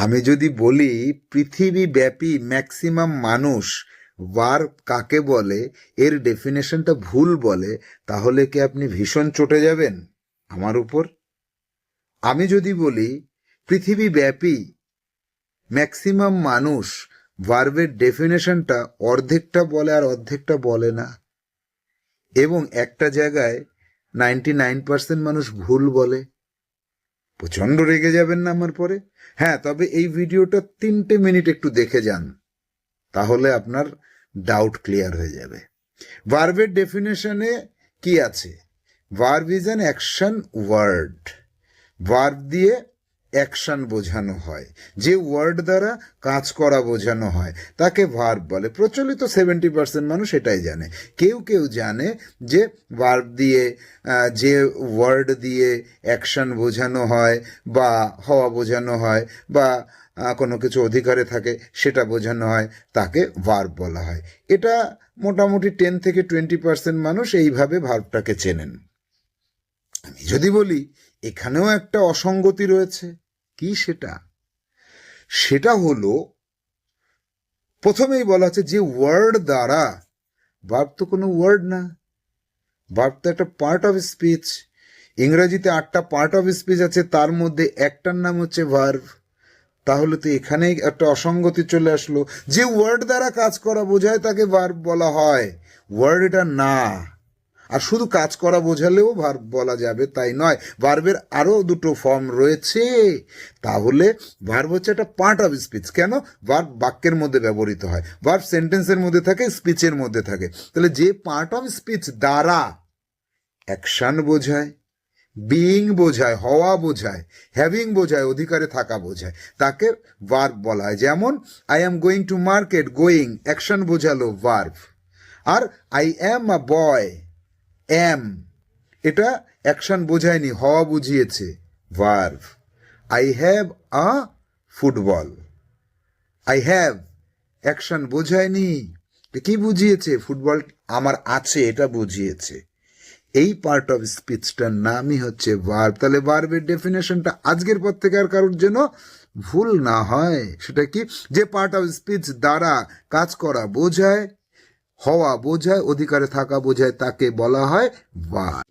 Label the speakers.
Speaker 1: আমি যদি বলি পৃথিবীব্যাপী ম্যাক্সিমাম মানুষ ভার্ব কাকে বলে এর ডেফিনেশনটা ভুল বলে, তাহলে কি আপনি ভীষণ চটে যাবেন আমার উপর? আমি যদি বলি পৃথিবীব্যাপী ম্যাক্সিমাম মানুষ ভার্বের ডেফিনেশনটা অর্ধেকটা বলে আর অর্ধেকটা বলে না, এবং একটা জায়গায় 99% মানুষ ভুল বলে, প্রচণ্ড রেগে যাবেন না আমার পরে? হ্যাঁ, তবে এই ভিডিওটা 3 মিনিট একটু দেখে যান, তাহলে আপনার ডাউট ক্লিয়ার হয়ে যাবে। ভার্বের ডেফিনেশনে কি আছে? Verb is an action word. Verb দিয়ে অ্যাকশন বোঝানো হয়, যে ওয়ার্ড দ্বারা কাজ করা বোঝানো হয় তাকে ভার্ব বলে। প্রচলিত 70% মানুষ এটাই জানে। কেউ কেউ জানে যে ভার্ব দিয়ে যে ওয়ার্ড দিয়ে অ্যাকশন বোঝানো হয় বা হওয়া বোঝানো হয় বা কোনো কিছু অধিকারে থাকে সেটা বোঝানো হয়, তাকে ভার্ব বলা হয়। এটা মোটামুটি 10 থেকে 20% মানুষ এইভাবে ভার্বটাকে চেনেন। আমি যদি বলি এখানেও একটা অসঙ্গতি রয়েছে, কি সেটা? সেটা হলো, প্রথমেই বলা হচ্ছে যে ওয়ার্ড দ্বারা, ভার্ব তো কোনো ওয়ার্ড না, ভার্ব তো একটা পার্ট অফ স্পিচ। ইংরেজিতে 8টা পার্ট অফ স্পিচ আছে, তার মধ্যে একটার নাম হচ্ছে ভার্ব। তাহলে তো এখানেই একটা অসঙ্গতি চলে আসলো। যে ওয়ার্ড দ্বারা কাজ করা বোঝায় তাকে ভার্ব বলা হয়, ওয়ার্ড এটা না। আর শুধু কাজ করা বোঝালেও ভার্ব বলা যাবে তাই নয়, ভার্বের আরও 2টো ফর্ম রয়েছে। তাহলে ভার্ব হচ্ছে একটা পার্ট অফ স্পিচ। কেন? ভার্ব বাক্যের মধ্যে ব্যবহৃত হয়, ভার্ব সেন্টেন্সের মধ্যে থাকে, স্পিচের মধ্যে থাকে। তাহলে যে পার্ট অফ স্পিচ দ্বারা অ্যাকশন বোঝায়, বিইং বোঝায়, হওয়া বোঝায়, হ্যাভিং বোঝায়, অধিকারে থাকা বোঝায়, তাকে ভার্ব বলা হয়। যেমন I am going to market, going action বোঝালো, ভার্ব। আর I am a boy, am, এটা অ্যাকশন বোঝায়নি, হওয়া বুঝিয়েছে, verb. I have a football, I have action বোঝায়নি, কি বুঝিয়েছে? ফুটবল আমার আছে, এটা বুঝিয়েছে। এই পার্ট অফ স্পিচটার নামই হচ্ছে ভার্ব। তাহলে ভার্বের ডেফিনেশনটা আজকের পর থেকে আর কারোর জন্য ভুল না হয়। সেটা কি? যে পার্ট অফ স্পিচ দ্বারা কাজ করা বোঝায়, হওয়া বোঝায়, অধিকারে থাকা বোঝায়, তাকে বলা হয় ভার্ব।